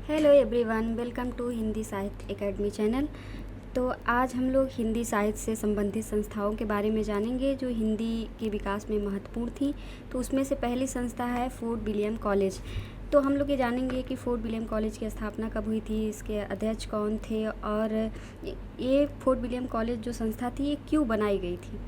Hello everyone, welcome to Hindi Sahitya academy channel. तो आज हम लोग हिंदी साहित्य से संबंधित संस्थाओं के बारे में जानेंगे जो हिंदी के विकास में महत्वपूर्ण थी। तो उसमें से पहली संस्था है फोर्ट विलियम कॉलेज। तो हम लोग ये जानेंगे कि फोर्ट विलियम कॉलेज की स्थापना कब हुई थी, इसके अध्यक्ष कौन थे और ये फोर्ट विलियम कॉलेज जो संस्था थी ये क्यों बनाई गई थी।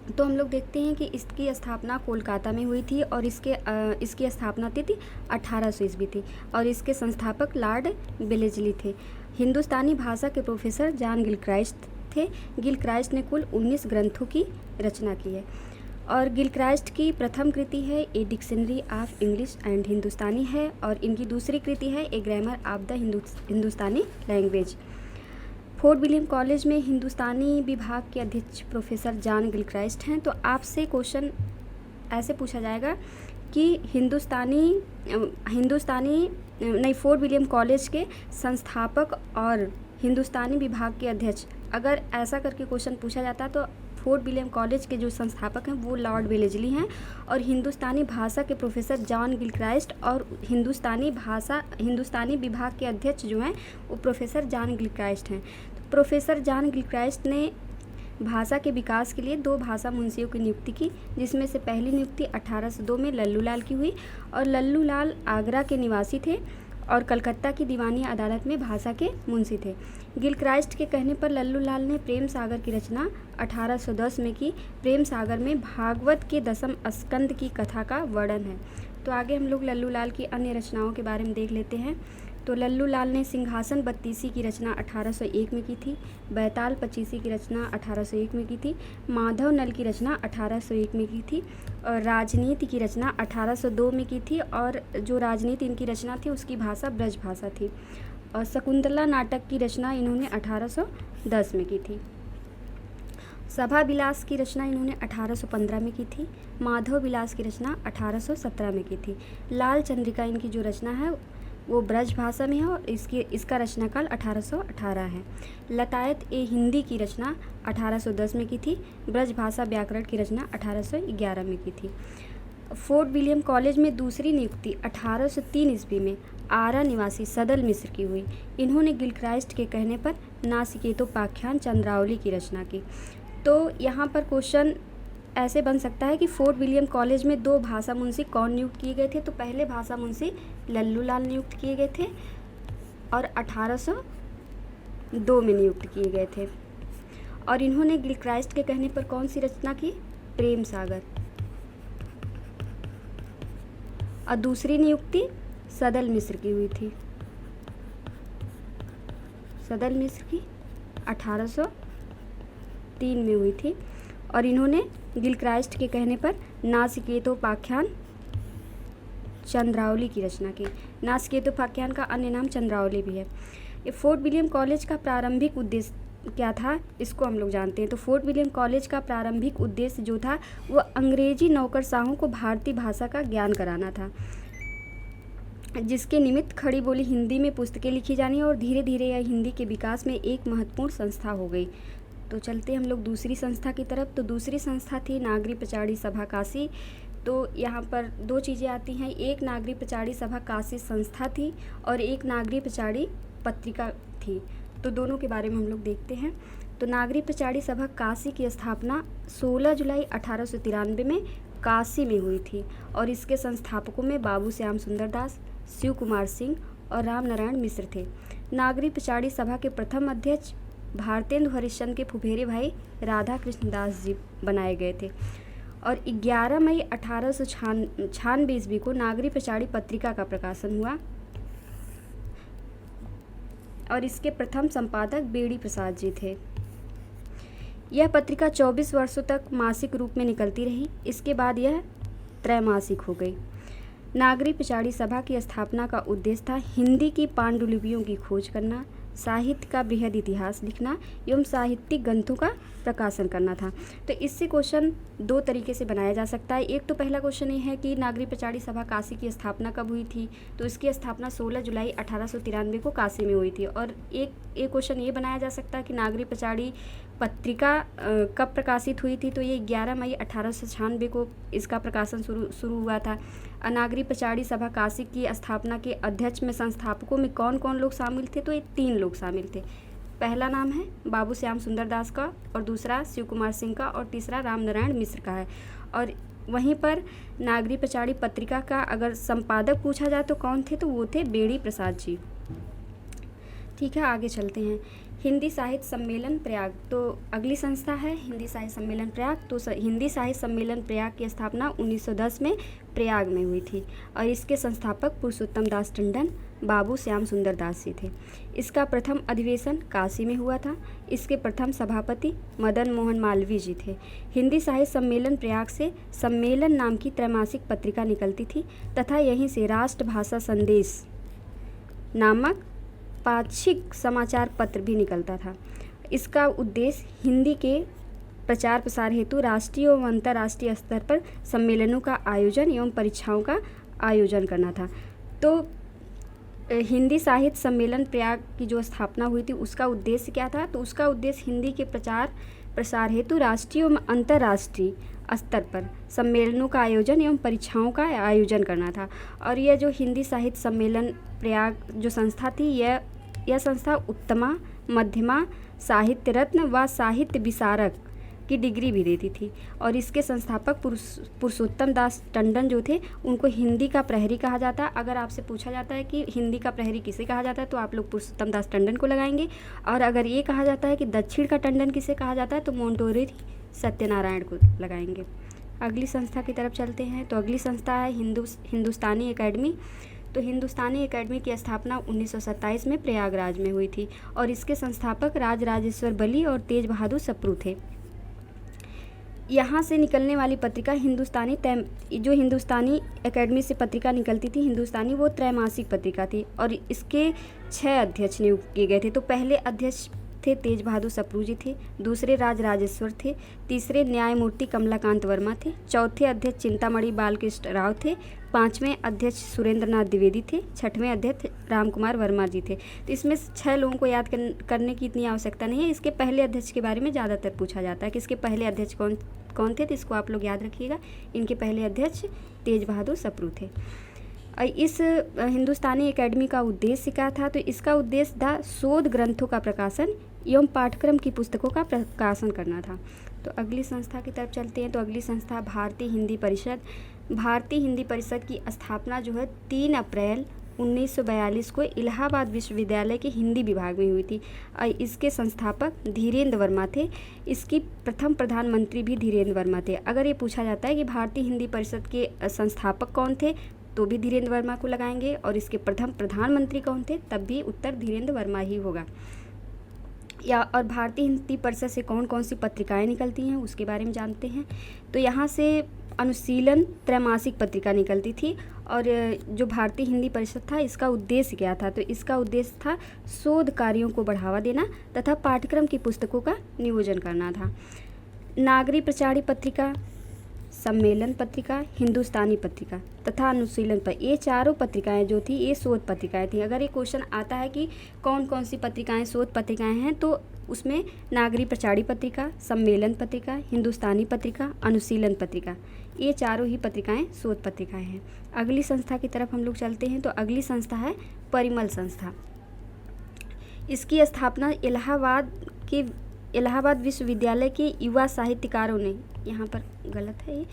तो हम लोग देखते हैं कि इसकी स्थापना कोलकाता में हुई थी और इसकी स्थापना तिथि 1800 ईस्वी थी और इसके संस्थापक लॉर्ड वेलेस्ली थे। हिंदुस्तानी भाषा के प्रोफेसर जॉन गिलक्राइस्ट थे। गिलक्राइस्ट ने कुल 19 ग्रंथों की रचना की है और गिलक्राइस्ट की प्रथम कृति है a dictionary of English and Hindustani है और इनकी दूसरी कृति है a grammar of the Hindustani language. Fort William College में हिंदुस्तानी विभाग के अध्यक्ष प्रोफेसर जॉन गिलक्राइस्ट हैं। तो आपसे क्वेश्चन ऐसे पूछा जाएगा कि फोर्ट विलियम कॉलेज के संस्थापक और हिंदुस्तानी विभाग के अध्यक्ष, अगर ऐसा करके क्वेश्चन पूछा जाता तो फोर्ट विलियम कॉलेज के जो संस्थापक हैं वो लॉर्ड वेलेस्ली हैं और हिंदुस्तानी भाषा के प्रोफेसर जॉन गिलक्राइस्ट और हिंदुस्तानी विभाग के अध्यक्ष जो हैं वो प्रोफेसर जॉन गिलक्राइस्ट हैं। प्रोफेसर जॉन गिलक्राइस्ट ने भाषा के विकास के लिए 2 भाषा मुंशियों की नियुक्ति की, जिसमें से पहली नियुक्ति 1802 में लल्लू लाल की हुई और लल्लू लाल आगरा के निवासी थे और कलकत्ता की दीवानी अदालत में भाषा के मुंशी थे। गिलक्राइस्ट के कहने पर लल्लू लाल ने प्रेम सागर की रचना 1810 में की। प्रेम सागर में भागवत के 10वें स्कंद की कथा का वर्णन है। तो आगे हम लोग लल्लू लाल की अन्य रचनाओं के बारे में देख लेते हैं। तो लल्लू लाल ने सिंहासन बत्तीसी की रचना 1801 में की थी, बैताल पचीसी की रचना 1801 में की थी, माधव नल की रचना 1801 में की थी और राजनीति की रचना 1802 में की थी और जो राजनीति इनकी रचना थी उसकी भाषा ब्रज भाषा थी और शकुंतला नाटक की रचना इन्होंने 1810 में की थी। सभा विलास की रचना इन्होंने 1815 में की थी। माधव विलास की रचना 1817 में की थी। लाल चंद्रिका इनकी जो रचना है वो ब्रज भाषा में है और इसका रचनाकाल 1818 है। लतायत ए हिंदी की रचना 1810 में की थी। ब्रज भाषा व्याकरण की रचना 1811 में की थी। फोर्ट विलियम कॉलेज में दूसरी नियुक्ति 1803 ईस्वी में आरा निवासी सदल मिश्र की हुई। इन्होंने गिलक्राइस्ट के कहने पर नासिकेतोपाख्यान चंद्रावली की रचना की। तो यहाँ पर क्वेश्चन ऐसे बन सकता है कि फोर्ट विलियम कॉलेज में 2 भाषा मुंशी कौन नियुक्त किए गए थे। तो पहले भाषा मुंशी लल्लू लाल नियुक्त किए गए थे और 1802 में नियुक्त किए गए थे और इन्होंने गिलक्राइस्ट के कहने पर कौन सी रचना की, प्रेम सागर। और दूसरी नियुक्ति सदल मिश्र की हुई थी। सदल मिश्र की 1803 में हुई थी और इन्होंने गिलक्राइस्ट के कहने पर नासिकेतोपाख्यान चंद्रावली की रचना की। नासिकेतोपाख्यान का अन्य नाम चंद्रावली भी है। ये फोर्ट विलियम कॉलेज का प्रारंभिक उद्देश्य क्या था, इसको हम लोग जानते हैं। तो फोर्ट विलियम कॉलेज का प्रारंभिक उद्देश्य जो था वो अंग्रेजी नौकरशाहों को भारतीय भाषा का ज्ञान कराना था, जिसके निमित्त खड़ी बोली हिंदी में पुस्तकें लिखी जानी और धीरे धीरे यह हिंदी के विकास में एक महत्वपूर्ण संस्था हो गई। तो चलते हम लोग दूसरी संस्था की तरफ। तो दूसरी संस्था थी नागरी प्रचारी सभा काशी। तो यहाँ पर 2 चीज़ें आती हैं, एक नागरी प्रचारी सभा काशी संस्था थी और एक नागरी प्रचारी पत्रिका थी। तो दोनों के बारे में हम लोग देखते हैं। तो नागरी प्रचारी सभा काशी की स्थापना 16 जुलाई 1893 में काशी में हुई थी और इसके संस्थापकों में बाबू श्याम सुंदर दास, शिव कुमार सिंह और राम नारायण मिश्र थे। नागरी प्रचारी सभा के प्रथम अध्यक्ष भारतेंदु हरिश्चंद्र के फुफेरे भाई राधा कृष्ण दास जी बनाए गए थे और 11 मई 1896 ईस्वी को नागरी प्रचारी पत्रिका का प्रकाशन हुआ और इसके प्रथम संपादक बेड़ी प्रसाद जी थे। यह पत्रिका 24 वर्षों तक मासिक रूप में निकलती रही। इसके बाद यह त्रैमासिक हो गई। नागरी प्रचारी सभा की स्थापना का उद्देश्य था हिंदी की पांडुलिपियों की खोज करना, साहित्य का बृहद इतिहास लिखना एवं साहित्यिक ग्रंथों का प्रकाशन करना था। तो इससे क्वेश्चन 2 तरीके से बनाया जा सकता है। एक तो पहला क्वेश्चन ये है कि नागरी प्रचारी सभा काशी की स्थापना कब हुई थी। तो इसकी स्थापना 16 जुलाई 1893 को काशी में हुई थी। और एक क्वेश्चन ये बनाया जा सकता है कि नागरी प्रचारी पत्रिका कब प्रकाशित हुई थी। तो ये 11 मई 1896 को इसका प्रकाशन शुरू हुआ था। अनागरी पचाड़ी सभा काशी की स्थापना के अध्यक्ष में संस्थापकों में कौन कौन लोग शामिल थे? तो ये 3 लोग शामिल थे। पहला नाम है बाबू श्याम सुंदर दास का, और दूसरा शिव कुमार सिंह का, और तीसरा राम नारायण मिश्र का है। और वहीं पर नागरी पचाड़ी पत्रिका का अगर संपादक पूछा जाए तो कौन थे? तो वो थे बेड़ी प्रसाद जी। ठीक है, आगे चलते हैं। हिंदी साहित्य सम्मेलन प्रयाग, तो अगली संस्था है हिंदी साहित्य सम्मेलन प्रयाग। तो हिंदी साहित्य सम्मेलन प्रयाग की स्थापना 1910 में प्रयाग में हुई थी और इसके संस्थापक पुरुषोत्तम दास टंडन, बाबू श्याम सुंदर दास जी थे। इसका प्रथम अधिवेशन काशी में हुआ था। इसके प्रथम सभापति मदन मोहन मालवीय जी थे। हिंदी साहित्य सम्मेलन प्रयाग से सम्मेलन नाम की त्रैमासिक पत्रिका निकलती थी तथा यहीं से राष्ट्रभाषा संदेश नामक पाक्षिक समाचार पत्र भी निकलता था। इसका उद्देश्य हिंदी के प्रचार प्रसार हेतु राष्ट्रीय एवं अंतर्राष्ट्रीय स्तर पर सम्मेलनों का आयोजन एवं परीक्षाओं का आयोजन करना था। तो हिंदी साहित्य सम्मेलन प्रयाग की जो स्थापना हुई थी उसका उद्देश्य क्या था? तो उसका उद्देश्य हिंदी के प्रचार प्रसार हेतु राष्ट्रीय एवं अंतर्राष्ट्रीय स्तर पर सम्मेलनों का आयोजन एवं परीक्षाओं का आयोजन करना था। और यह जो हिंदी साहित्य सम्मेलन प्रयाग जो संस्था थी, यह संस्था उत्तमा, मध्यमा, साहित्य रत्न व साहित्य विशारक की डिग्री भी देती थी। और इसके संस्थापक पुरुषोत्तम दास टंडन जो थे उनको हिंदी का प्रहरी कहा जाता। अगर आपसे पूछा जाता है कि हिंदी का प्रहरी किसे कहा जाता है तो आप लोग पुरुषोत्तम दास टंडन को लगाएंगे, और अगर ये कहा जाता है कि दक्षिण का टंडन किसे कहा जाता है तो मोंटोरी सत्यनारायण को लगाएंगे। अगली संस्था की तरफ चलते हैं। तो अगली संस्था है हिंदुस्तानी एकेडमी। तो हिंदुस्तानी एकेडमी की स्थापना 1927 में प्रयागराज में हुई थी और इसके संस्थापक राजराजेश्वर बली और तेज बहादुर सप्रू थे। यहाँ से निकलने वाली पत्रिका जो हिंदुस्तानी एकेडमी से पत्रिका निकलती थी हिंदुस्तानी, वो त्रैमासिक पत्रिका थी और इसके 6 अध्यक्ष नियुक्त किए गए थे। तो पहले अध्यक्ष थे तेज बहादुर सप्रू जी थे, दूसरे राजराजेश्वर थे, तीसरे न्यायमूर्ति कमलाकांत वर्मा थे, चौथे अध्यक्ष चिंतामणि बालकृष्ण राव थे, 5वें अध्यक्ष सुरेंद्र नाथ द्विवेदी थे, 6वें अध्यक्ष राम कुमार वर्मा जी थे। तो इसमें 6 लोगों को याद करने की इतनी आवश्यकता नहीं है। इसके पहले अध्यक्ष के बारे में ज़्यादातर पूछा जाता है कि इसके पहले अध्यक्ष कौन थे, तो इसको आप लोग याद रखिएगा। इनके पहले अध्यक्ष तेज बहादुर सप्रू थे। इस हिंदुस्तानी एकेडमी का उद्देश्य क्या था? तो इसका उद्देश्य था शोध ग्रंथों का प्रकाशन एवं पाठ्यक्रम की पुस्तकों का प्रकाशन करना था। तो अगली संस्था की तरफ चलते हैं। तो अगली संस्था भारतीय हिंदी परिषद। भारतीय हिंदी परिषद की स्थापना जो है 3 अप्रैल 1942 को इलाहाबाद विश्वविद्यालय के हिंदी विभाग में हुई थी। इसके संस्थापक धीरेन्द्र वर्मा थे। इसकी प्रथम प्रधानमंत्री भी धीरेन्द्र वर्मा थे। अगर ये पूछा जाता है कि भारतीय हिंदी परिषद के संस्थापक कौन थे तो भी धीरेन्द्र वर्मा को लगाएंगे, और इसके प्रथम प्रधानमंत्री कौन थे तब भी उत्तर धीरेन्द्र वर्मा ही होगा। और भारतीय हिंदी परिषद से कौन कौन सी पत्रिकाएं निकलती हैं उसके बारे में जानते हैं। तो यहाँ से अनुशीलन त्रैमासिक पत्रिका निकलती थी। और जो भारतीय हिंदी परिषद था इसका उद्देश्य क्या था? तो इसका उद्देश्य था शोध कार्यों को बढ़ावा देना तथा पाठ्यक्रम की पुस्तकों का नियोजन करना था। नागरी प्रचारी पत्रिका, सम्मेलन पत्रिका, हिंदुस्तानी पत्रिका तथा अनुशीलन पर, ये चारों पत्रिकाएं जो थी ये शोध पत्रिकाएं थी। अगर ये क्वेश्चन आता है कि कौन कौन सी पत्रिकाएं शोध पत्रिकाएं हैं तो उसमें नागरी प्रचारी पत्रिका, सम्मेलन पत्रिका, हिंदुस्तानी पत्रिका, अनुशीलन पत्रिका, ये चारों ही पत्रिकाएं शोध पत्रिकाएं हैं। अगली संस्था की तरफ हम लोग चलते हैं। तो अगली संस्था है परिमल संस्था। इसकी स्थापना इलाहाबाद विश्वविद्यालय के युवा साहित्यकारों ने, यहाँ पर गलत है ये,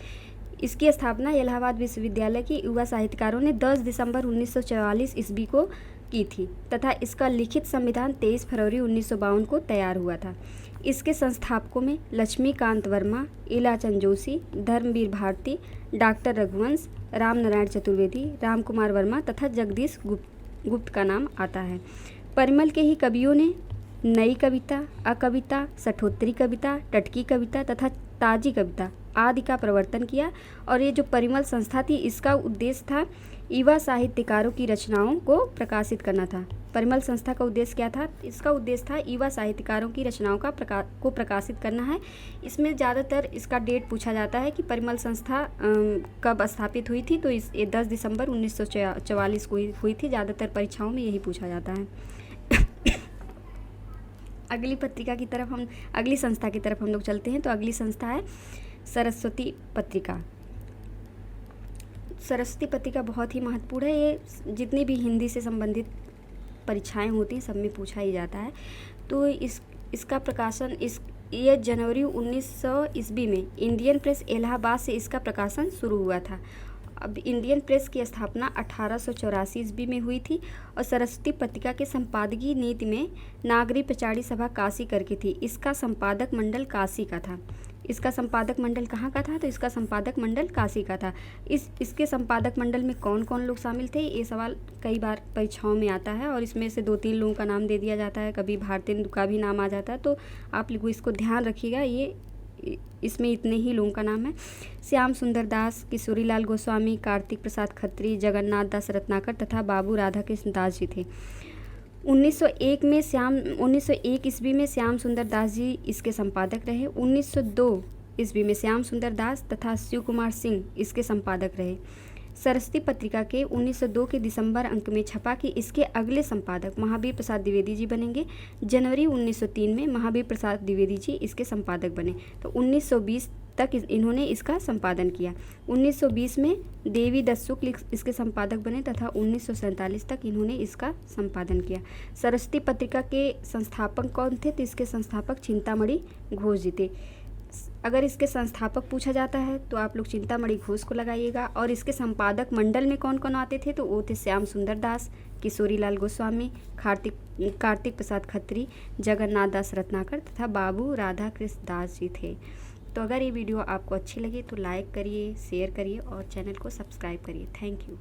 इसकी स्थापना इलाहाबाद विश्वविद्यालय के युवा साहित्यकारों ने 10 दिसंबर 1944 ईस्वी को की थी तथा इसका लिखित संविधान 23 फरवरी 1952 को तैयार हुआ था। इसके संस्थापकों में लक्ष्मीकांत वर्मा, इलाचंद जोशी, धर्मवीर भारती, डॉक्टर रघुवंश, राम नारायण चतुर्वेदी, राम कुमार वर्मा तथा जगदीश गुप्त का नाम आता है। परिमल के ही कवियों ने नई कविता, अकविता, सठोत्तरी कविता, टटकी कविता तथा ताजी कविता आदि का प्रवर्तन किया। और ये जो परिमल संस्था थी इसका उद्देश्य था युवा साहित्यकारों की रचनाओं को प्रकाशित करना था। परिमल संस्था का उद्देश्य क्या था? इसका उद्देश्य था युवा साहित्यकारों की रचनाओं को प्रकाशित करना है। इसमें ज़्यादातर इसका डेट पूछा जाता है कि परिमल संस्था कब स्थापित हुई थी, तो ये 10 दिसंबर 1944 को हुई थी। ज़्यादातर परीक्षाओं में यही पूछा जाता है। अगली संस्था की तरफ हम लोग चलते हैं। तो अगली संस्था है सरस्वती पत्रिका। सरस्वती पत्रिका बहुत ही महत्वपूर्ण है। ये जितनी भी हिंदी से संबंधित परीक्षाएं होती हैं सब में पूछा ही जाता है। तो इसका प्रकाशन ये जनवरी 1900 ईस्वी में इंडियन प्रेस इलाहाबाद से इसका प्रकाशन शुरू हुआ था। अब इंडियन प्रेस की स्थापना 1884 ईस्वी में हुई थी और सरस्वती पत्रिका के संपादकीय नीति में नागरी प्रचारी सभा काशी करके थी। इसका संपादक मंडल काशी का था। इसका संपादक मंडल कहाँ का था? तो इसका संपादक मंडल काशी का था। इसके संपादक मंडल में कौन कौन लोग शामिल थे? ये सवाल कई बार परीक्षाओं में आता है और इसमें से 2-3 लोगों का नाम दे दिया जाता है, कभी भारतेंदु का भी नाम आ जाता है। तो आप लोग इसको ध्यान रखिएगा, ये इसमें इतने ही लोगों का नाम है। श्याम सुंदर दास, किशोरीलाल गोस्वामी, कार्तिक प्रसाद खत्री, जगन्नाथ दास रत्नाकर तथा बाबू राधा कृष्ण दास जी थे। 1901 ईस्वी में श्याम सुंदर दास जी इसके संपादक रहे। 1902 ईस्वी में श्याम सुंदर दास तथा शिव कुमार सिंह इसके संपादक रहे। सरस्वती पत्रिका के 1902 के दिसंबर अंक में छपा कि इसके अगले संपादक महावीर प्रसाद द्विवेदी जी बनेंगे। जनवरी 1903 में महावीर प्रसाद द्विवेदी जी इसके संपादक बने। तो 1920 तक इन्होंने इसका संपादन किया। 1920 में देवी दत्त शुक्ल इसके संपादक बने तथा 1947 तक इन्होंने इसका संपादन किया। सरस्वती पत्रिका के संस्थापक कौन थे? तो इसके संस्थापक चिंतामणि घोष जी थे। अगर इसके संस्थापक पूछा जाता है तो आप लोग चिंतामणि घोष को लगाइएगा। और इसके संपादक मंडल में कौन कौन आते थे? तो वो थे श्याम सुंदर दास, किशोरीलाल गोस्वामी, कार्तिक प्रसाद खत्री, जगन्नाथ दास रत्नाकर तथा बाबू राधा कृष्ण दास जी थे। तो अगर ये वीडियो आपको अच्छी लगे तो लाइक करिए, शेयर करिए और चैनल को सब्सक्राइब करिए। Thank you.